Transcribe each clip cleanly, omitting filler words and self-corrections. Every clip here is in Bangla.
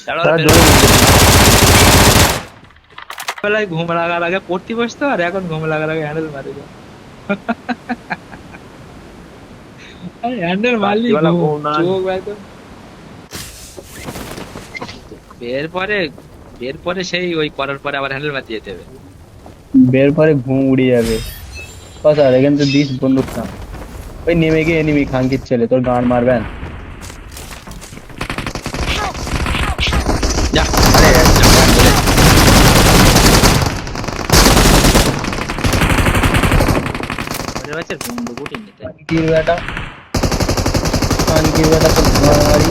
তারা জোরে বেলায় ঘুম লাগার আগে পড়তে বসতো, আর এখন ঘুম লাগার আগে হ্যান্ডেল মারে। হ্যান্ডেল মারলি রাত্রিবেলা ঘুম, ঘুম না। চোখ একদম। বের পরে বের পরে সেই ওই করার পরে আবার হ্যান্ডেল মারতে যেতে হবে। বের পরে ঘুম উড়ে যাবে। কথা এখান তো দিস বন্দুক না। ওই নেমে গিয়ে এনিমি খাঙ্কির ছেলে তোর গান মারবেন। যা আরে বন্ধু গুটিং নিতে। খাঙ্কির বেটা, খাঙ্কির বেটা তো মারামারি।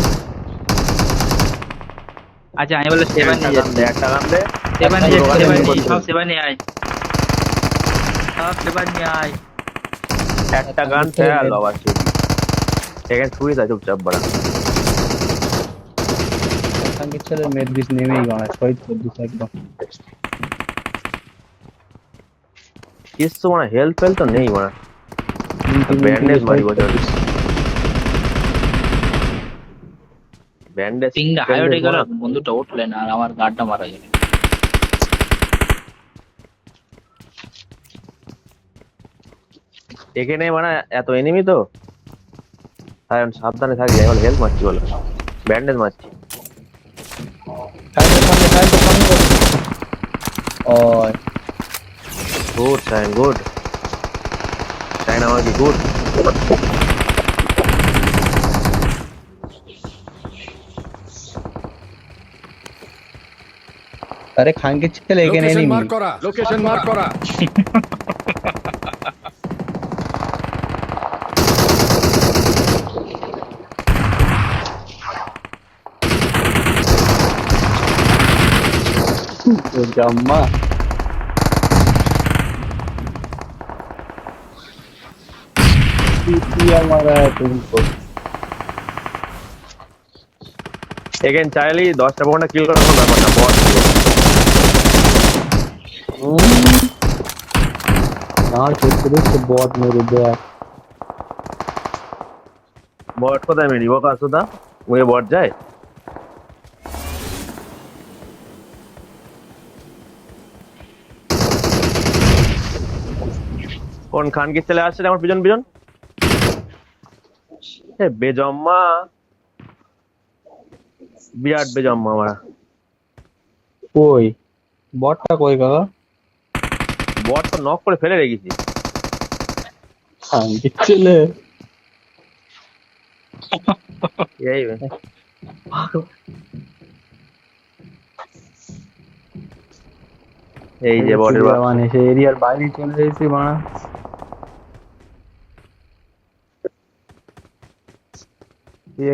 আচ্ছা আমি বলে সেবা নিয়ে যাচ্ছি, একটা গান দে। সেবা নিয়ে যাচ্ছি, দোকানে সেবা নিয়ে নিয়ে করতে সব হবে। সেবা নিয়ে আয়, সব সেবা নিয়ে আয়। একটা গান ফেল বাবা শুধু। এখানে শুয়ে যা চুপচাপ বড়া। খাঙ্কির ছেলে মেদ বিষ নেমেই গানা শহীদ করে দিস একদম। কিছু মানে হেল্প ফেল তো নেই মানে। ব্যান্ডেজ মারি বছর। ব্যান্ডেজ পিংটা হাই উঠে গেল, বন্ধুটা উঠলেন আর আমার গার্ডটা মারা গেল। এখানে মানে এত এনিমি তো সাবধানে থাকবি। এখন হেল্প মারছি বলো, ব্যান্ডেজ মারছি। সামনে সামনে সামনে সামনে। ওই গুড সাইন, গুড সাইন, আমার কি গুড। আরে খাঙ্কির ছেলে এখানে লোকেশন এনিমি। মার্ক করা, লোকেশন মার্ক করা। জাম্মা মারা তুমকো। এখানে চাইলে 10টা 15টা কিল করার কোনো ব্যাপার না। বস না করতে দেখতে বট মেরে দেয়। বট কোথায় মেরি ও কাসুদা ওই বট যায়। কোন খান কি চলে আসছে আমার পিছন পিছন। বেজম্মা, বিরাট বেজম্মা আমরা। কই বটটা কই কাকা? বট তো নক করে ফেলে রেখেছি। খাঙ্কির ছেলে এই এই যে বটের মানে সে এরিয়ার বাইরে চলে এসেছি বাড়া।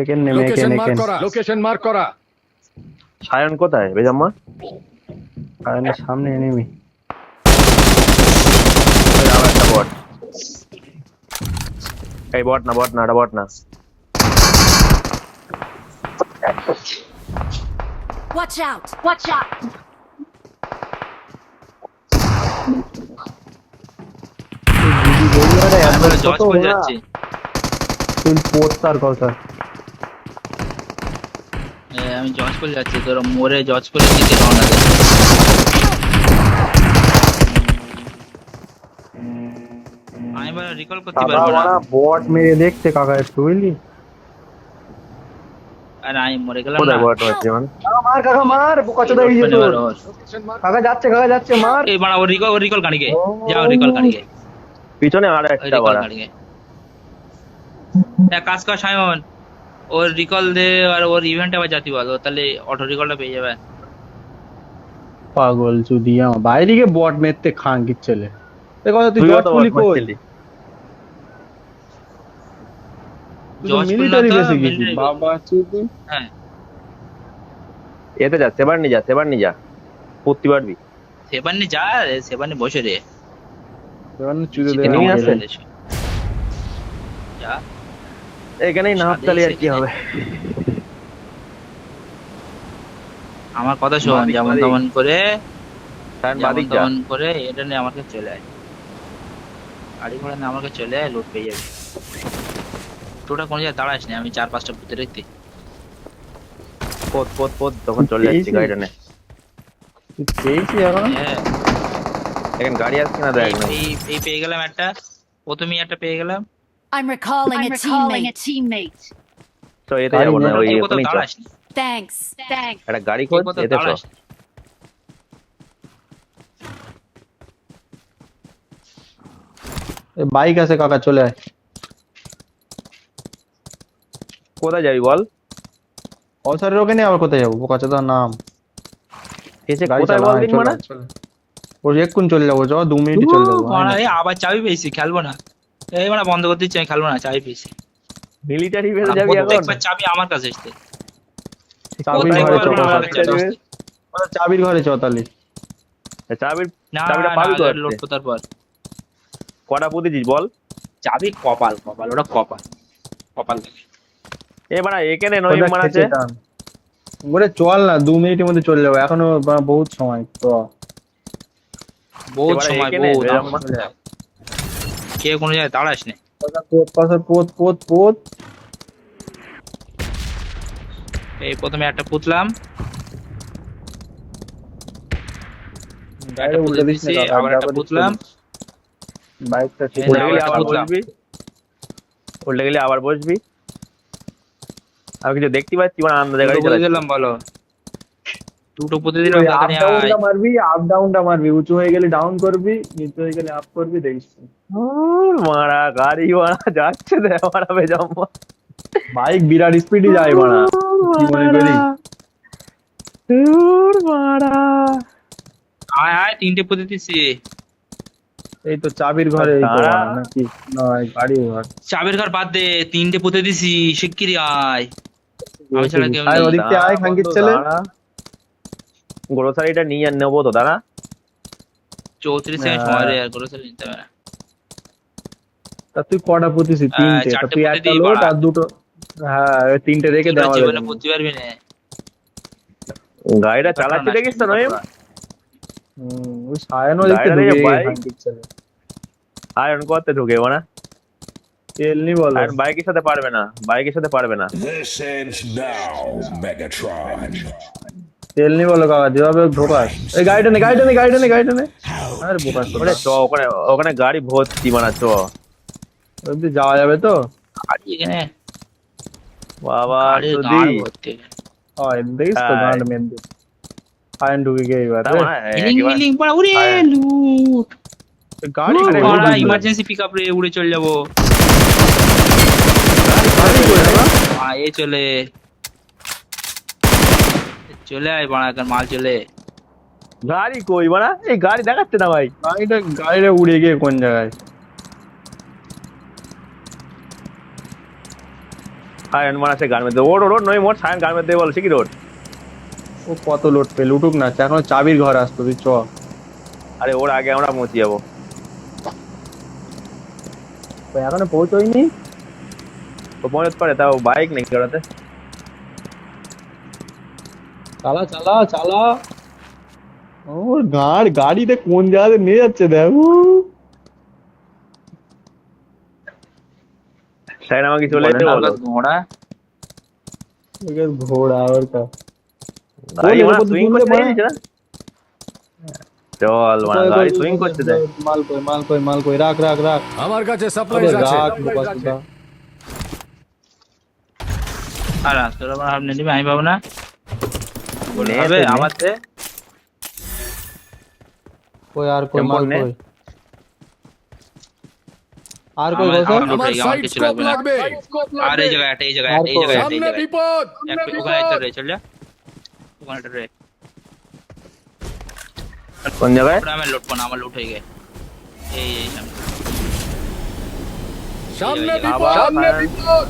এখানে নেমে লোকেশন এখানে মার্ক করা, লোকেশন মার্ক করা। সায়ন কোথায় বেজম্মা? কারণ সামনে এনিমি। ওই আবার একটা বট। এই বট না, বট না, এটা বট না। Watch out! Watch out! আমি বলে জজ করে যাচ্ছি। তুই পোস্টার কথা আমি জজ করে যাচ্ছি, তোর মোড়ে জজ করে দিতে রওনা দে। আমি বলে রিকল করতে পারবো না, বট মেরে দেখতে কাকা একটু বুঝলি। আর আমি মরে গেলাম না। কোথায় বট হচ্ছে মানে? মার কাকা মার বোকাচোদা এই যে তোর। কাকা যাচ্ছে মার। এই বাড়া ওর রিকল গাড়িকে যাও, রিকল গাড়িকে, পিছনে আর ওই একটা রিকল বড়া। গাড়িকে এক কাজ কর সায়ন, ওর রিকল দে আর ওর ইভেন্টে আবার জাতি বল, ও তাহলে অটো রিকলটা পেয়ে যাবে। পাগল চুদিয়া বাইরে গিয়ে বট মেরতে খাঙ্কির ছেলে। এ কথা তুই তুইও বট তো পুলি বট কই? মারছিলি। তুই তো জজ মিলিটারি পুল না তো, বেসে গেছিস military বাবা চুদি। হ্যাঁ এতে যা, সেবার নিয়ে যা, সেবার নিয়ে যা, পড়তে পারবি। সেবানি যা রে, সেবানি বসে রে, এবার চুদি দে চিকেন নিয়ে আমাকে। আসে? যা এখানেই নাপ সাদেই চালিয়ে আর কি সেখানে। হবে। আমার কথা শোন, বাদিক, যেমন বাদিক। তেমন করে সায়ন যেমন বাদিক যা। তেমন করে এটা নিয়ে আমার কাছে চলে আয়, গাড়ি ঘোড়া নিয়ে আমার কাছে চলে আয়, লোড পেয়ে যাবে। তোরা কোনো জায়গায় দাঁড়াস না, আমি 4-5টা ভূতে দেখতে। পোত তখন চলে যাচ্ছি পেয়েছিস? গাড়িটা নে। তুই পেয়েছি এখন? হ্যাঁ এখন গাড়ি আসছে না দেখ না। এই পেয়ে গেলাম একটা, প্রথমেই একটা পেয়ে গেলাম। I'm recalling a teammate. তো এতে গাড়ি যাবো না, নিয়ে ওই এই কোথাও ওখানেই চল। দাঁড়াস নি, Thanks. একটা গাড়ি এই খোঁজ, কোথাও এতে চল। দাঁড়াস নি। বাইক আছে কাকা, চলে আয়। কোথায় যাবি বল? অসারের ওখানে আবার কোথায় যাবো? বোকাচোদা নাম। এসে গাড়ি কোথায় চালা, বল আয়, দিন চলে মানে? আয়, চলে আয়। ওর এক্ষুন চলে যাবো, চ 2 মিনিটে চলে যাবো। আয় না। এই আবার চাবি পেয়েছি, খেলবো না। এই মানে বন্ধ করতে দিচ্ছি, আমি খেলবো না, চাবি পেয়েছি। মিলিটারি বেসে যাবি এখন? প্রত্যেকবার চাবি আমার কাছে আসতে, চাবির কোথায় ঘরে বল চ, মানে আমার আমার কাছে কাছে? আসতে। চাবির ঘরে চ তাহলে। চাবির না চাবিটা না, পাবি তো লোড আজকে? করতে পর কটা পুঁতেছিস বল? চাবি কপাল, ওটা কপাল। এ বাড়া এখানে নয় কোথায় মার খেচে আছে। টান। বলে চল না, 2 মিনিটের মধ্যে চলে যাবো, এখনো বহুত সময় তো। বহুত এবারে সময়, এখানে বহুত এরম আমার চলে যায়। কে কোনো জায়গায় দাঁড়াস নি। পোত। এই প্রথমে একটা পুতলাম, গাড়ি উল্টে দিস না দিছি, কাকা, আবার একটা যাবে পুতলাম। বাইকটা ঠিক এই উল্টে আবার গেলে একটা আবার পুতলাম। বসবি, উল্টে গেলে আবার বসবি। আমি কিছু দেখতে পাচ্ছি মানে আন্দাজে গাড়ি দুটো পুঁতে চালাচ্ছি। দিলাম বলো, দুটো পুঁতে দিলাম, আপ তাড়াতাড়ি আয়। ডাউনটা মারবি, উঁচু হয়ে গেলে ডাউন করবি, নিচু হয়ে গেলে আপ করবি, দেখিস। মারা গাড়ি মারা যাচ্ছে রে মারা বেজম্মা। বাইক বিরাট স্পিডে যায় মারা, কি মনে করি? মারা আয় আয়, তিনটে পুঁতে দিছি। এই তো চাবির ঘরে, এই তো তারা- মারা, নাকি নয় গাড়ি ঘর। চাবির ঘর বাদ দে, তিনটে পুঁতে দিছি, শিগগিরই আয়। আমি ছাড়া কেউ আয় নেই। ওদিক থেকে আয়, খানকির ছেলে। গ্রোসারিটা নিয়ে নেবো তো দাঁড়া। 34 সেকেন্ড সময় রে, আর গ্রোসারি নিতে হবে না। তা তুই কটা পুঁতিসি? 3টে। তা চারটে তুই পুঁতে একটা দিই লোড বাড়া। আর দুটো। হ্যাঁ, ওই 3টে রেখে তোরা দেওয়া জীবনে যাবে। পুঁততে পারবি না। গাড়িটা চালাচ্ছি দেখিস তো নয়? ওই সায়ানো দেখতে গাড়িটা নিয়ে ঢুকে বাইক- খানকির ছেলে। আয়রন করতে ঢুকে মানে তেল নি বলো। আর বাইকের সাথে পারবে না, বাইকের সাথে পারবে না। This ends now, Megatron. তেল নি বলো কাকা, যেভাবে ঢোকাস। এই গাড়িটা নে। আরে বোকা ওখানে চ, ওখানে ওখানে গাড়ি ভর্তি মানে চ। অব্দি যাওয়া যাবে তো? গাড়ি এখানে, বাবা গাড়ির যদি গাড় ভর্তি এখানে। দেখিস তো হ্যাঁ। গান্ড মেন দিয়ে। আয়ন ঢুকে গিয়ে এবার তা মানে হিলিং একেবারে- হিলিং পড়া, উড়ে আয়। লুট। গাড়ি আরে করে বাড়া, ইমার্জেন্সি পিকআপ রে, উড়ে চলে যাবো। এ চলে আয় বাড়া, এখন মাল চলে। গাড়ি কই মানে এই গাড়ি দেখাচ্ছে না ভাই। গাড়িটা উড়ে গিয়ে কোন জায়গায়? আয়রন মানে সে গাড়ি মধ্যে ওর ওর নয় মোট সায়ন গাড়ি মধ্যে বলছে কি রোড। ও কত লোড পেল, উঠুক না, এখন চাবির ঘর আসতো, তুই চ। আরে ওর আগে আমরা পৌঁছে যাবো। ও এখনো পৌঁছয়নি। ও পৌঁছতে পারে, তাও বাইক নেই ওটাতে। চালা। ওর গাড়িতে কোন জায়গাতে নিয়ে যাচ্ছে দেখ। সায়ন আমাকে চলে যেতে বলো। ঘোড়া ঘোড়া ওর কা। গাড়ি ওর মানে উপর সুইং তুললে করতে মানে- দিয়েছে না? চল মানে গাড়ি সুইং করতে দে। মাল কই, রাখ। আমার কাছে আরে সাপ্লাইজ আছে রাখ বোকাচোদা। আর তোরা আমার আপনি নিবি, আমি পাবো না। বলে নে হবে তো নে। আমার তে। কই আর কই টেম্পো মাল নে। কই? আর কই আমার- বসে? আমার লুট আমার হয়ে গেছে, আমার সাইড কিছু স্কোপ লাগবে না। লাগবে আর এই জায়গায় একটা, এই জায়গায় আর একটা, এই জায়গায় একটা, এই সামনে জায়গায়। বিপদ ওখানে একটা রে, চল যা। ওখানে একটা রে। কোন জায়গায়? ওটা আমার লুট পানা, আমার লুট হয়ে গেছে। এই সামনে। সামনে আবার বিপদ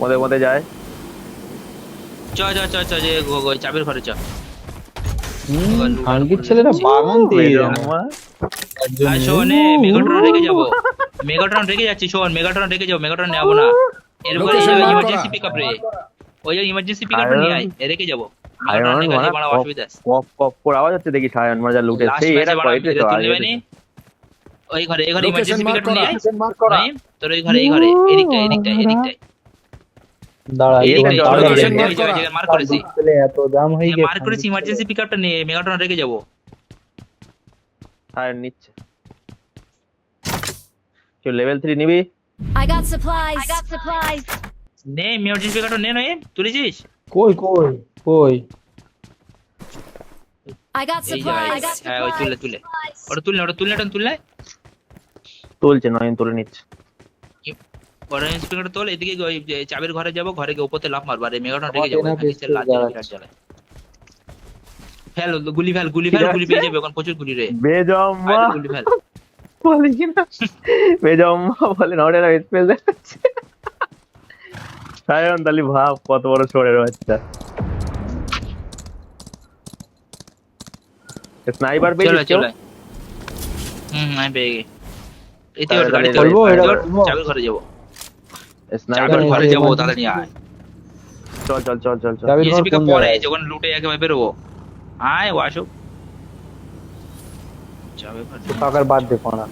মধ্যে মধ্যে যায়। চ যে চাবির ঘরে চ। খানকির ছেলেটা বাগান দিয়ে বেজম্মা। আর শোনে, মেগাট্রন রেখে যাবো। মেগাট্রন রেখে যাচ্ছি, শোন, মেগাট্রন রেখে যাবো, মেগাট্রন নেবো না। এরপরে Location mark ইমার্জেন্সি করা। পিকআপ রে, ওই যে ইমার্জেন্সি পিকআপ নিয়ে আয়, রেখে যাবো। আয়রন মেগাট্রন রেখে মানে বড় অসুবিধা আছে। কপ কপ করে আওয়াজ হচ্ছে দেখি সায়ন মানে যা লুটে লাস্ট সেই ম্যাচে এটা বড় কইতে তো তুলতে পারিনি। ওই ঘরে লোকেশন ইমার্জেন্সি মার্ক পিকআপ নিয়ে করা আয়। তোর ওই ঘরে, এদিকটায়। দাঁড়া এই একটু যে দাঁড়া, এই দাঁড়া। জায়গায় মার্ক করেছি ছেলে এত দাম হয়ে গেছে, মার্ক করেছি ইমার্জেন্সি পিকআপটা নিয়ে মেগাট্রন রেখে যাবো আর নিচ্ছে কেউ লেভেল 3 নিবি? I got supplies. I got supplies. নে ইমার্জেন্সি পিকআপটা নে নয় তুলেছিস কই কই কই? I got এই জায়গায় supplies. হ্যাঁ ওই তুলে ওটা তুললে তুলছে নয়ন তুলে নিচ্ছে। অরেঞ্জ স্পিকারটা তোল এদিকে ওই যে চাবির ঘরে যাবো ঘরে গিয়ে উপরতে লাফ মারবো আর এই মেগাটন রেখে আমাকে যাবো না এখানে বেশ এসে লাল জ্বালা বিরাট জ্বালায় ফেল গুলি পেয়ে যাবে এখন প্রচুর গুলি রে বেজম্মা বাইরে গুলি ফেল বলে কিনা বেজম্মা বলে নড়ে না স্পেল দেখাচ্ছে। সায়ন তালি ভাব কত বড় শোরের বাচ্চা। স্নাইপার চলো পেয়েছিস কেউ? চলো আমি পেয়ে গেছি এতে তাহলে গাড়ি তাহলে বলবো, এটা চল বলবো। চাবির ঘরে যাবো স্নাইপার চাবির ঘরে এই যাবো emergency তাড়াতাড়ি আয় চল চল চল চল চল চাবির ঘর এসপি কা কোন পরে জায়গায়? যখন লুটে একেবারে বেরোবো আয় ও আসুক চাবির ঘর তো কাকার বাদ দে কোনা।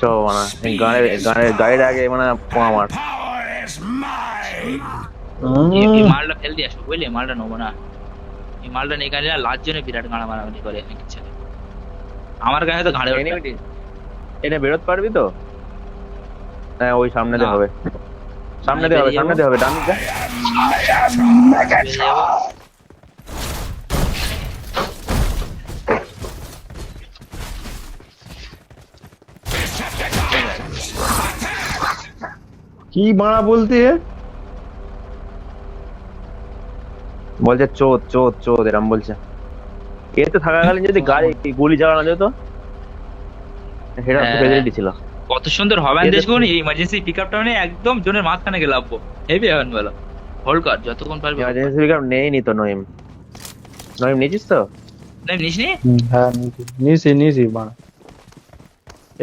চো মানে গানের গাড়ির আগে মানে পোয়া মার। Power is mine. এই মালটা ফেল দিয়ে আসবো বুঝলি মালটা নেবো না এই মালটা নিয়ে গেলে লাজ জন্য বিরাট গাড়া মারামারি করে অনেক ছেলে আমার গায়ে তো ঘাড়ে ওঠে না। এনে বেরোত পারবি তো? হ্যাঁ ওই সামনে দিয়ে না। হবে, সামনে দিয়ে হবে, বেরিয়ে সামনে দিয়ে হবে, ডান দিকে। বেরিয়ে যাবো। কি বাড়া বলতে? বলছে চোদ চোদ চোদ এরম বলছে। এতে থাকাকালীন যদি গাড়ি গুলি চালানো যেত সেটা হ্যাঁ। ফেসিলিটি ছিল। কত সুন্দর হবে এদের- দেখবো এই ইমার্জেন্সি পিকআপটা মানে একদম জোনের মাঝখানে গেলে লাভবো হেভি এখন বলো হোল্ড কর যতক্ষণ পারবি ইমার্জেন্সি পিকআপ নেইনি তো নইম। নইম নিয়েছিস তো? না নিস নি হ্যাঁ নিছি বাড়া।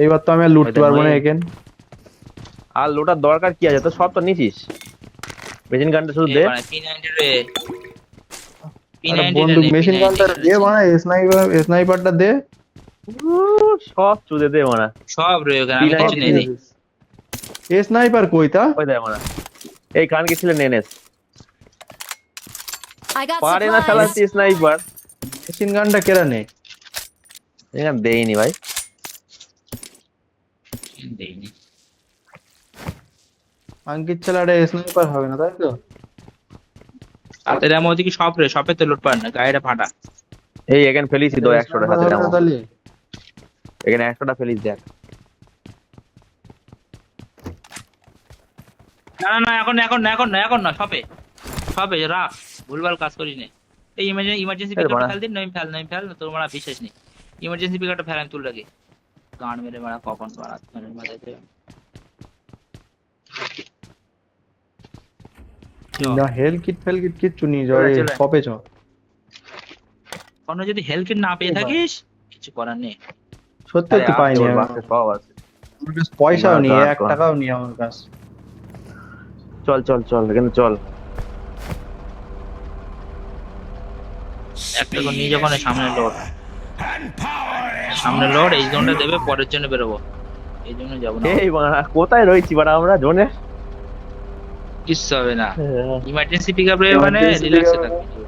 এইবার তো আমি আর লুটতে ওইটা পারবো না নয়। এখান। আর লোটার দরকার কি আছে? তো সব তো নিছিস। মেশিন গানটা শুধু দে। P90 রে আরে বন্দুক মেশিন গানটা দে বাড়া, স্নাইপারটা দে। সব চুদে দে মানা। সব রে ওখানে আমি কিছু নেই নি। স্নাইপার কইতা? ওই দে মানা। এই কান কি ছিল নেনেস? I got পারে না supplies. চালাচ্ছি স্নাইপার। মেশিন গানটা কেরা নেই? এখানে দেইনি ভাই। দেইনি। আঙ্কিত ছেলেটা স্নাইপার হবে না তাই তো? হাতের এমন কি সব রে সবে তো লুট পার না গাড়িটা ফাটা এই এখানে ফেলিছি তো 100টা হাতে হবে না নামো। তাহলে? এখানে 100টা ফেলিস দেখ। না এখন না সবে রাখ ভুলভাল কাজ করিস না এই ইমার্জেন্সি আরে পিকআপটা বাড়া। ফেল দিন নইম ফেল তোর মারা বিশ্বাস নেই ইমার্জেন্সি পিকআপটা ফেল আমি তুল রাখি গান মেরে মারা কখন মারা মাথাতে না হেল কিট ফেল কিট কিচ্ছু নিয়ে যাও, চলে, এই চলে। শপে চ। কোনো যদি হেলথ কিট না পেয়ে থাকিস কিছু করার নেই সত্যি আরে তো পাইনি আছে, ওর আমি। বাসে সব আছে। আমার কাছে পয়সাও নেই, না, 1 না। টাকাও নেই আমার কাছে। চল চল চল এখানে চল। একটা করে নিয়ে যখন সামনে লোড And power is সামনে লোড এই জোনটা দেবে পরের জন্য বেরোবো এই জন্য যাবো না এই বাড়া কোথায় রয়েছি বাড়া আমরা জোনে? কিচ্ছু হবে না ইমার্জেন্সি পিকআপ রে মানে Emergency রিল্যাক্সে pickup থাকবি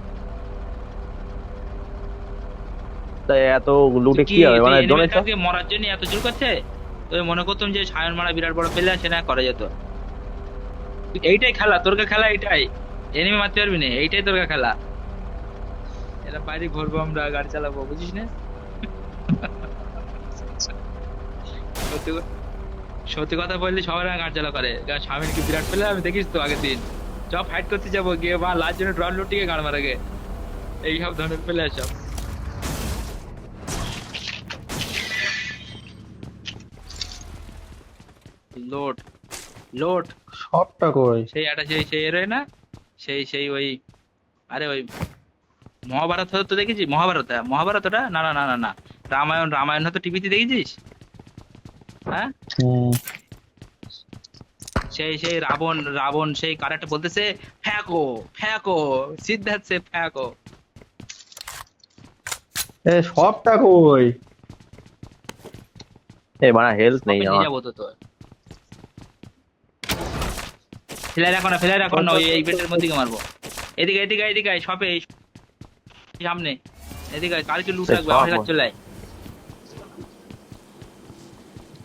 তাই এত লুটে কি হবে মানে জোনে চল। মরার জন্য এত জোর করছে তো মনে করতাম যে সায়ন মারা বিরাট বড় পেলে সে না করা যেত এইটাই খেলা তোরকে খেলা এইটাই এনিমি মারতে পারবি না এইটাই তোরকে খেলা এরা বাইরে ঘুরবো আমরা গাড়ি চালাবো বুঝিস না সত্যি কথা বললি সবাই গাড়ি চালা করে স্বামীর কি বিরাট পেলে আমি দেখিস তো আগের দিন সব ফাইট করতে যাবো গিয়ে বা লাস্ট জন্য ড্রন লুটিয়ে গাড় মারা গে এইসব ধরনের পেলে সব লোড সবটা কই? সেই একটা সেই এর হয় না সেই ওই আরে ওই মহাভারত তো দেখেছিস মহাভারতটা না রামায়ণ হয়তো টিভিতে দেখেছিস হ্যাঁ সেই রাবণ সেই কারেক্ট বলতেছে ফ্যাকো সিদ্ধার্থ সে ফ্যাকো এ সবটা কই? এই বাড়া হেলথ নেই নিয়ে আমার। যাবো তো তোর ফেলে রাখো না, ওই এই বেটের মধ্যে মারবো। এদিকে এদিকে এদিকে আয়, শপে এই সামনে এদিকে আয়, কালকে লুট রাখবে আমার কাছে চলে আয়।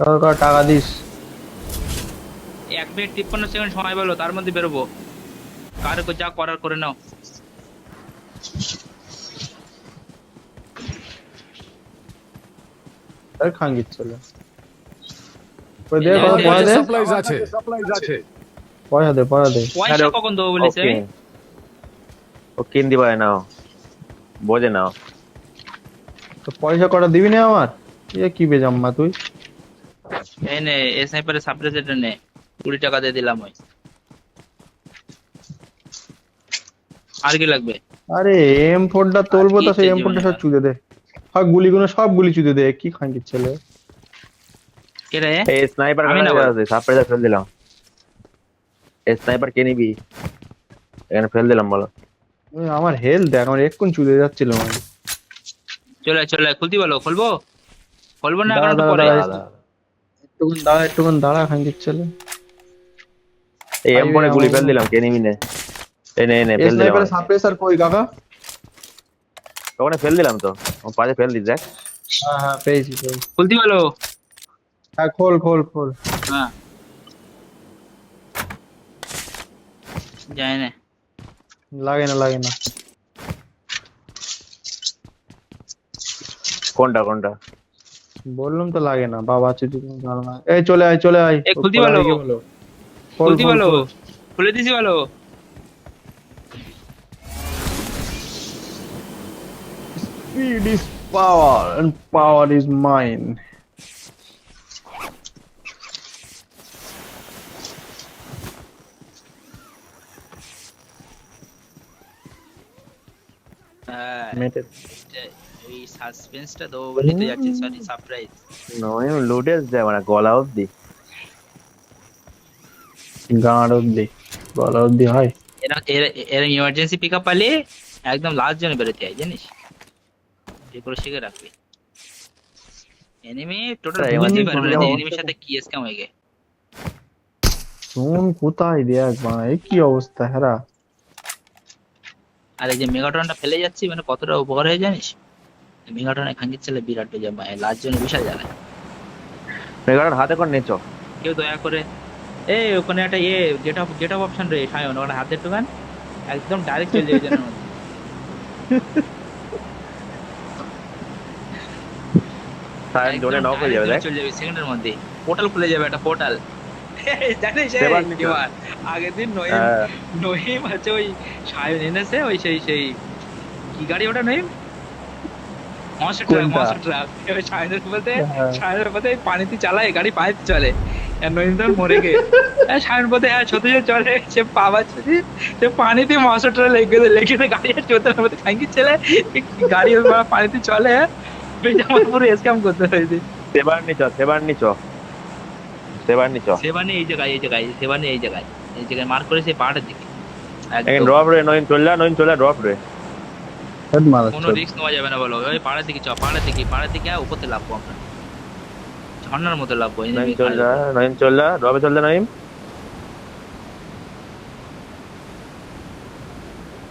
সরকার টাকা দিস। 1 মিনিট 53 সেকেন্ড সময় বলো, তার মধ্যে বেরোবো। কার যা করার করে নাও। আর খাঙ্গির চলে ওই দে এই কত যে, পয়সা দে, সাপ্লাইজ আছে পয়সা দে, পয়সা দে। পয়সা কখন দেবো বলেছে? ওকে ও কিন দিবা নাও, বোঝে নাও। তো পয়সা কটা দিবি না আমার? এ কি বেজাম্মা তুই? এই নে এই স্নাইপারের সাপ্রেসেটর নে, 20 টাকা দিয়ে দিলাম। ওই আর কি লাগবে? আরে M4টা তুলবো তো, আর কি সেই চাই M4টা জীবনে সব আর? চুদে দে। সব গুলিগুলো সব গুলি চুদে দে, কি খাঙ্গির ছেলে। কে রে? এই স্নাইপার আমি না কাছে বলো। আছে, সাপ্রেসার ফেল দিলাম। এই স্নাইপার কে নিবি? এখানে ফেল দিলাম বলো। ওই আমার হেলথ দেখ, আমার এক্ষুন চুদে যাচ্ছিল মানে। চলে চলে, খুলতে বলো। খুলবো খুলবো না দাঁড়া এখন একটু দাঁড়া পরে? দাঁড়া, একটুকুন দাঁড়া খাঙ্গির ছেলে। এই আইবে M4 গুলি আমার- ফেল দিলাম, কে নিবি নে? এই নে নে এই ফেল দিলাম। স্নাইপারের সাপ্রেসার কই কাকা? ওখানে ফেল দিলাম তো, ও পাশে ফেল দিস দেখ। হ্যাঁ হ্যাঁ, পেয়েছি পেয়েছি। খুলতে বলো। হ্যাঁ খোল খোল খোল। হ্যাঁ যায় না। লাগে না লাগে না। কোনটা কোনটা? বললাম তো লাগে না, বাবা চুদি কোনো ধারণা। এই চলে আয় চলে আয়। এই খুলতে খোলা বলো। হয়ে গেলো। খোল খুলতে খোল বলো, খোল। খুলে দিছি বলো। Speed is power and power is mine. হ্যাঁ, মেটে এই সাসপেন্সটা দেবো বলে তো যাচ্ছি, সরি সারপ্রাইজ। নয় লুটেস দে মানে গলা অবধি। গাঁড় অব্দি, গলা অব্দি হয়। এরা এরা এরা ইমার্জেন্সি পিকআপ পালে একদম লাস্ট জনে বেরোতে হয় জানিস, এগুলো শিখে রাখবি। এনিমি টোটাল তাই, বুঝতেই emergency পারবে না যে পিকআপ এনিমির সাথে কি স্ক্যাম হয়ে গেছে। শুন কোথায় দেখ ভাই, কি অবস্থা হেরা। আর এই যে মেগাটনটা ফেলে যাচ্ছি, মানে কতটা উপকার হয়ে জানিস? মেগাটনে খাঙ্গির ছেলে বিরাট হয়ে যাবে, লাস্ট জনে বিশাল জ্বালায়। মেগার হাতে কর নেচো। কেউ দয়া করে এই ওখানে একটা গেট অফ অপশন রে সায়ন, ওখানে হাতের দোকান একদম ডাইরেক্ট চলে যাবে জনের মধ্যে। সাইড জোনে নক হয়ে যাবে দেখ। চলে যাবে সেকেন্ডের মধ্যে, পোর্টাল খুলে যাবে, একটা পোর্টাল। জানিস সেবার নিচে। এবার আগের দিন হ্যাঁ। নহিম আছে ওই সায়ন এনেছে ওই সেই কি গাড়ি ওটা নহিম, মনস্টার ট্রাক এবার সায়নের পথে পানিতে চালায় গাড়ি, পানিতে চলে। আর নহিম তো মরে গে সায়ন পথে ছোটে চলে, সে পাওয়া সে পানিতে মনস্টার ট্রাক লেগে গাড়ি আর চোদ্দের মধ্যে খাঙ্কি ছেলে গাড়ি পানিতে চলে। আমার পুরো স্ক্যাম করতে হয়েছে। সেবার নিচো সেবানি এই জায়গায় মার্ক করে সেই পাহাড়ের দিকে এখন একদম। ড্রপ রে, নইন চল ড্রপ রে। হেড মারা কোনো রিস্ক নেওয়া যাবে না বলো, ওই পাহাড়ের দিকে পাহাড়ের দিকে উপরতে লাভবো আমরা, ঝর্ণার মতো লাভবো। নইন চল যা ড্রপে চল যা নইম।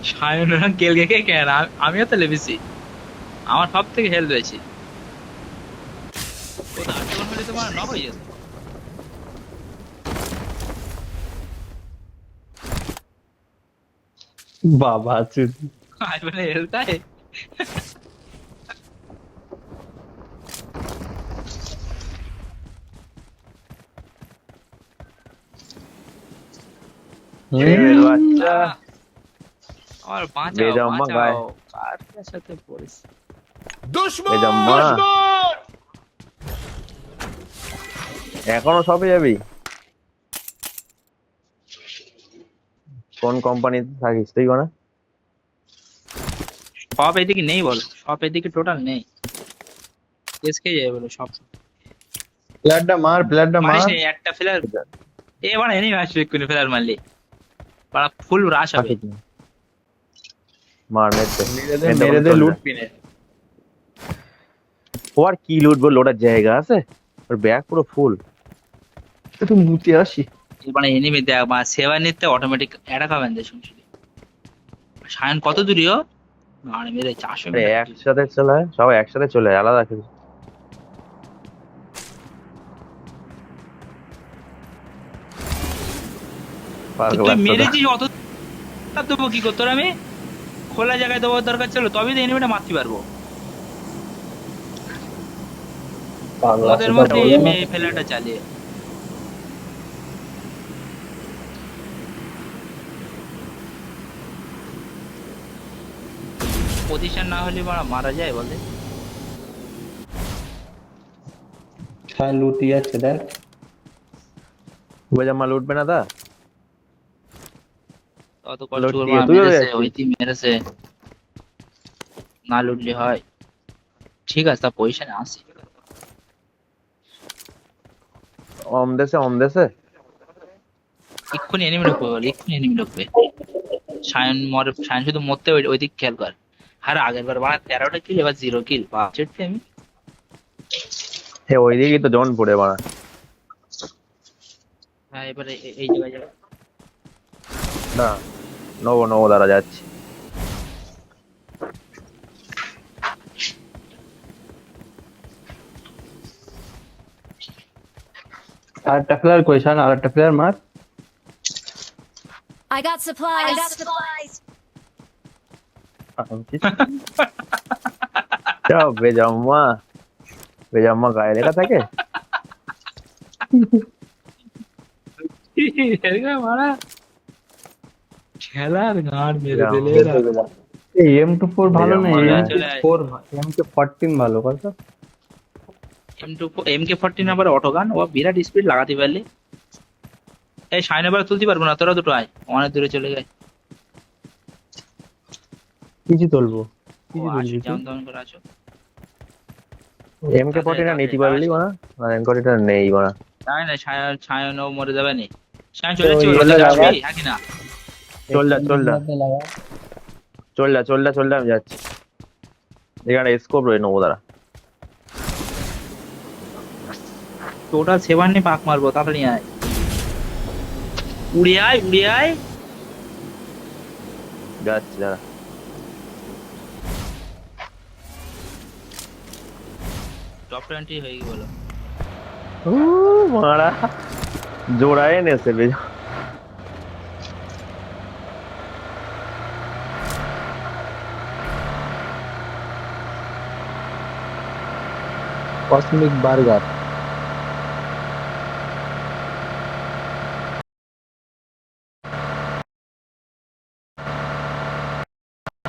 সায়ন কেল গে কেন, আমিও তো লেবেছি, আমার সব থেকে হেল্প হয়েছে। ও তো 8 হলে তোমার নক হয়ে যেত। বাবা চুদি। আজ মানে হেলতায় বাচ্চা আমার বেজম্মা গায়। বাঁচাও, কার সাথে পড়িস? বেজম্মা এখনো সবে যাবি? কোন কোম্পানিতে থাকিস তুই? কোনা সব এদিকে নেই বল, সব এদিকে টোটাল নেই, এসকে যাবে বলো সব। প্লেয়ারটা মার মারিস নি একটা ফ্লেয়ার, এবার এনি আসবে কোন ফ্লেয়ার মারলি পাড়া ফুল রাশ হবে। মার মেরে মেরে দে লুট পিনে। ও আর কি লুট বল, ওটার জায়গা আছে, ওর ব্যাগ পুরো ফুল। একটু মুতে আসি। মানে এনিমি দেখ বা সেভেন নিতে অটোমেটিক অ্যাটাক হবেন দেখুন শুধু। সায়ন কত দূরীয় আর মেরে 400 আরে মিটার। একসাথে চলে আয়, সবাই একসাথে চলে আয়, আলাদা কিছু পাগলা তুই চোদা। মেরেছিস অত দেবো কি করতো আমি খোলা জায়গায় দেওয়ার দরকার ছিল তবেই তো এনিমিটা মারতে পারবো। পাগলা ওদের চোদা মধ্যে বলে না। ফেলাটা চালিয়ে পজিশন না হলে মারা যায় বলে। হ্যাঁ লুটি যাচ্ছে দেখ। বোঝা মাল উঠবে না দা, অত কষ্ট লোড করে দিয়ে তুইও মেরেছে যাচ্ছিস। ওই টিম মেরেছে না লুটলে হয়। ঠিক আছে তা পজিশনে আসি। অম দেশে অম দেশে এক্ষুনি এনিমি ঢুকবে বলে এক্ষুনি এনিমি ঢুকবে। সায়ন মরে সায়ন শুধু মরতে ওই দিক খেয়াল কর। আর আগের বার 13টা কিল এবার 0 কিল পাচ্ছি আমি। হে ওইদিকেই তো জন পড়ে বাড়া। হ্যাঁ এবারে এই জায়গায় যাবে। না নবো নবো দ্বারা যাচ্ছি। আরেকটা প্লেয়ার কই শান, আরেকটা প্লেয়ার মার। I got supplies. I got supplies. যাও বেজাম্মা, বেজাম্মা গায়ে লেখা থাকে। মারা খেলার গান মেরে দিলে এরা। এই M24 ভালো না, আমার গায়ে। M4 MK14 ভালো কথা। MK14 আবার অটো গান ও বিরাট স্পিড লাগাতে পারলে। এই সাইন এবার তুলতে পারবো না তোরা দুটো আয় অনেক দূরে চলে যায়। কিছু তুলবো, ও কিছু আসো তুলবি তুই? যেমন তেমন করে আসো। MK14 নিতে পারলি বাড়া, আর MK14 নেই বাড়া। তাই না সায়নও মরে যাবে নি। সায়ন চলে যাচ্ছে ওই ওর এলে কাছে লাগা। আসবি নাকি না? চল যা চল যা লাগা। চল যা চল যা চল যা, আমি যাচ্ছি। এখানে স্কোপ রয়ে নেবো দাঁড়া। টোটাল 7 নিয়ে পাক মারবো তাড়াতাড়ি আয়। উড়ে আয় উড়ে আয়। যাচ্ছি দাঁড়া। টপ 20 হয়ে গেল। মারা জোড়ায় এনেছে বেজা। Cosmic burger.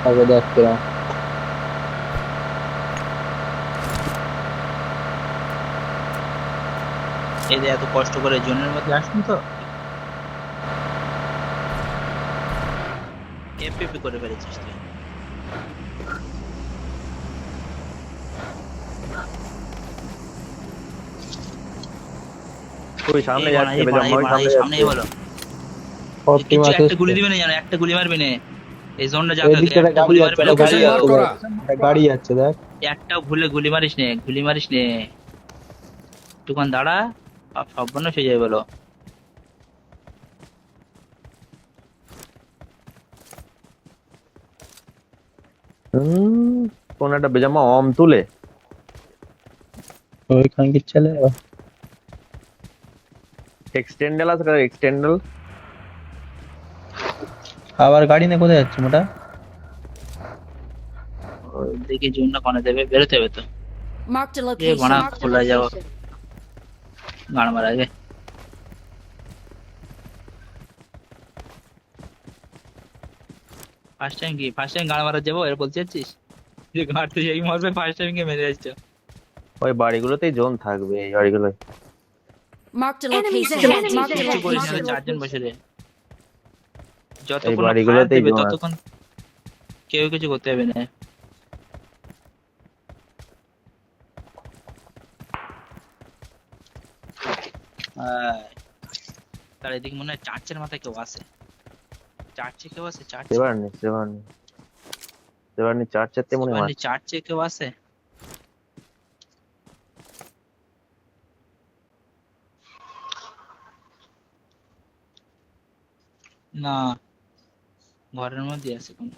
আগে দেখছিলাম। এই যে এত কষ্ট করে জোনের মধ্যে আসুন তো এফপিপি করে ফেলেছিস তুই। ওই সামনে এই বাড়া, যাচ্ছে এই বেজা, বাড়া, এই ওই বাড়া, এই সামনে সামনেই যাচ্ছে। বলো। অপটিমাস কিচ্ছু একটা গুলি দিবে না জানো একটা গুলি মারবি না। এই জোনটা যাকে এদিক থেকে একটা গাড়ি গুলি যাচ্ছে, মারবি না। একটা গাড়ি Location mark যাচ্ছে করা। দেখ। একটা গাড়ি যাচ্ছে দেখ। একটা ভুলে গুলি মারিস নে গুলি মারিস নে। একটুখান দাঁড়া সব বন্ধ হয়ে যাবে বলো। কোন একটা বেজামা অম তুলে ওইখান কি চলে এক্সটেন্ডেল আছে, এক্সটেন্ডেল। আবার গাড়ি নিয়ে কোথায় যাচ্ছে মোটা? দেখি জোনটা কোনে দেবে বেরোতে হবে তো। Marked a A location. বানা Marked a খোলা যাও location. গান মারা আগে। ফার্স্ট টাইম কি ফার্স্ট টাইম গান মারা যাবো এর বলতে চাচ্ছিস যে গাঁটতে সেই মারবে ফার্স্ট টাইম কে মেরে যাচ্ছে। ওই বাড়িগুলোতেই জোন থাকবে, এই বাড়িগুলোই। Marked a Enemies location. ahead. Marked a কিছু করিস না location. চারজন বসে রে। এই যতক্ষণ না ফায়ার বাড়িগুলোতেই দেবে জোন আছে। ততক্ষণ কেউ কিছু করতে হবে না। তার এদিকে মনে হয় চার্চের মাথায় কেউ আছে। চার্চে কেউ আছে চার্চে। সেবারনি সেবারনি সেবারনি চার্চেতে মনে হয়। চার্চে কেউ আছে। না, ঘরের মধ্যে আছে কোন।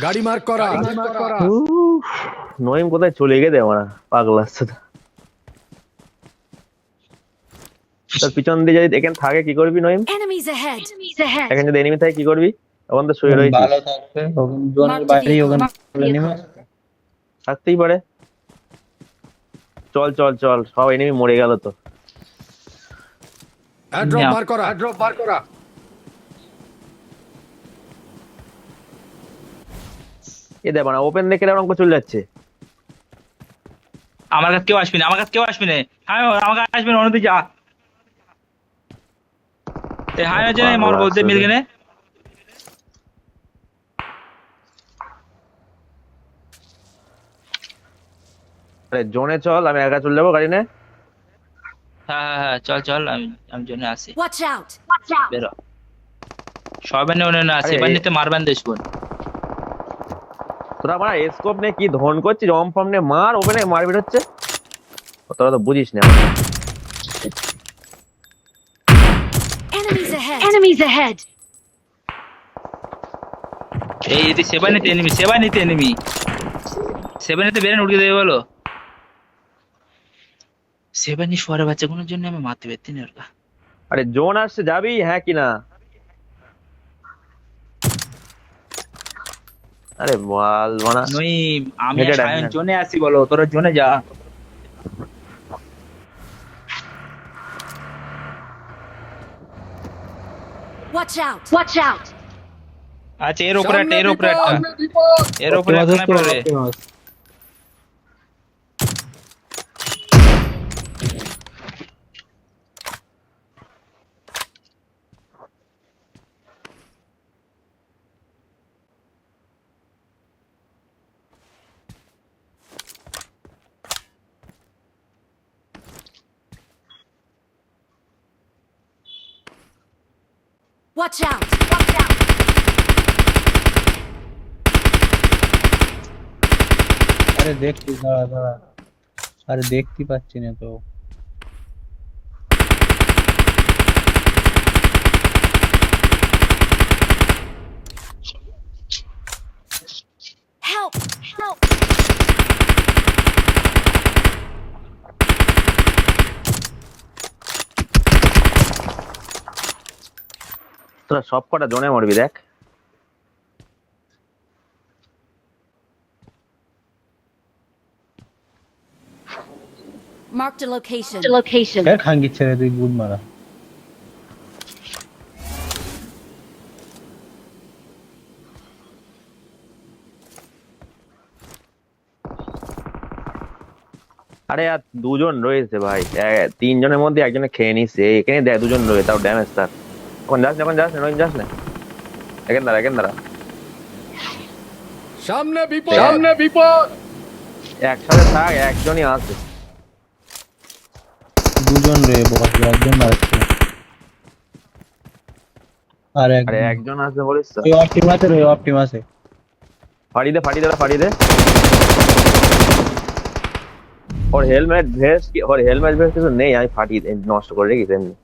गाड़ी मार्क करा উফ, নইম কোথায় চলে গেছে মারা, পাগল আসছে তো। তোর পিছন দিয়ে যদি এখানে থাকে কি করবি নইম? Enemies ahead. এখানে যদি এনিমি থাকে কি করবি? তখন তো শুয়ে রয়েছিস। ভালো থাকবে ওখানে জোনের বাইরেই ওখানে নেমে থাকতেই পারে। চল চল চল, সব এনিমি মরে গেল তো। एड्रॉप ना। मार्क करा এ দেখ না, ওপেন দেখে এরকম করে চলে যাচ্ছে। আমার কাছে কেউ আসবি না, আমার কাছে কেউ আসবি না। হ্যাঁ, আমার কাছে আসবি না, অন্যদিকে যা। এই হাই আছে না, মর বলতে মিল গেলে। আরে জোনে চল, আমি একা চলে যাবো গাড়ি নিয়ে। হ্যাঁ হ্যাঁ হ্যাঁ, চল চল, আমি আমি জন্য আসি। Watch out. বেরো। সবাই নিয়ে না আসি, আরে, এবার নিতে মারবেন দেখুন। তোরা মারা স্কোপ নিয়ে কি ধন করছিস? অম ফম নিয়ে মার, ওপেনে মারপিট হচ্ছে। তোরা তো বুঝিস না। Enemies ahead. এই এদি সেবা নিতে এনিমি, সেবা নিতে বেরেন উড়িয়ে দেবে বলো। সেবা নি শোয়ারে বাচ্চাগুলোর জন্য আমি মারতে পারতি না ওরা। আরে জোন আসছে, যাবি হ্যাঁ কি না? আরে বল মানা। নইম, আমি হেঁটে আর ডাক, সায়ন হ্যাঁ। জোনে আসি বলো, তোরা জোনে যা। Watch out. আচ্ছা, এর উপরে একটা, এর উপরে একটা, এর উপরে অপটিমাস একটা পড়ে। Optimus Watch out. আরে দেখছি দাঁড়া আরে দেখতে পাচ্ছি না তো Help. তোরা সব কটা জোনে মরবি দেখ। Marked a location. এর খাঙ্গি ছেড়ে তুই গুড মারা আরে আর দুজন রয়েছে ভাই, তিনজনের মধ্যে একজনে খেয়ে নিচ্ছে। এখানে দেখ দুজন রয়েছে, তাও ড্যামেজ তার। এখন যাস না নইন, যাস না। এখানে দাঁড়া सामने विपद একসাথে থাক, একজনই আছে। দুজন রে বস একজন মারছে আর আরে একজন আছে বলিস তো। এই অপটিমাসে ফাড়ি দে। ওর হেলমেট ভেস্ট কিছু নেই, আমি ফাটিয়ে নষ্ট করে রেখেছি এমনি।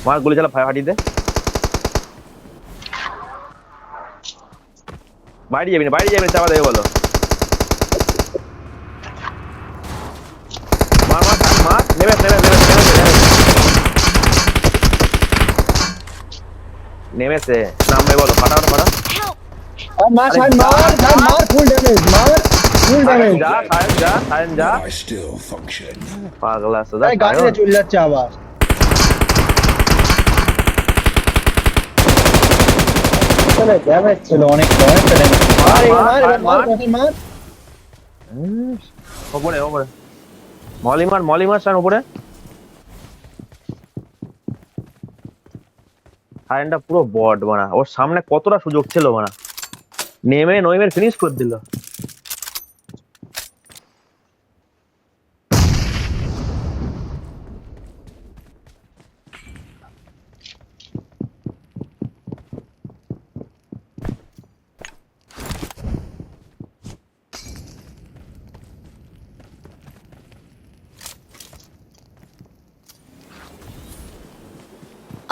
মার গুলি চালা, ফাটিয়ে দে। বাইরে যাবি না, চাপা দেবে বলো। মার নেমেছে, নামবে বলো, ফাটা। Help. মার ফুল ড্যামেজ সায়ন যা। I still function. পাগলা আছে আরে গাড়িতে চলে যাচ্ছে আবার চলে ড্যামেজ ছিল অনেক ড্যামেজ মার ওপরে মলিমার সান উপরে। সায়নটা পুরো বট বানা, ওর সামনে কতটা সুযোগ ছিল বানা, নেমে নইমের ফিনিশ করে দিল।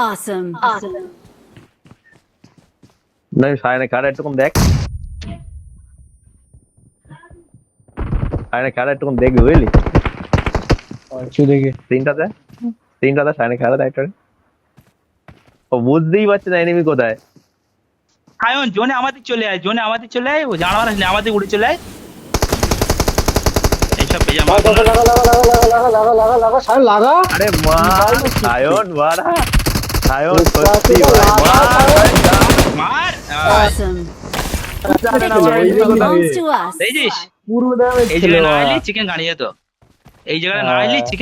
Awesome. না সায়নে কারা একটু কম দেখ, সায়নে কারা একটু কম দেখবি বুঝলি, আচ্ছা দেখে তিনটাতে সায়নে কারা দেখ, ও বুঝতেই পারছে না এনিমি কোথায়। সায়ন জোনে আমাদের চলে আয়, ও জানাবার আসলে আমাদের উড়ে চলে আয়। এইসব পেজা মার লাগা আরে মা সায়ন মারা, সায়ন সত্যি ভাই মার Awesome. Belongs to us. দেখছিস পুরো ড্যামেজ এই ছিল জায়গায় না এলি চিকেন গাড়িয়ে তো, এই জায়গায় না এলি চিকেন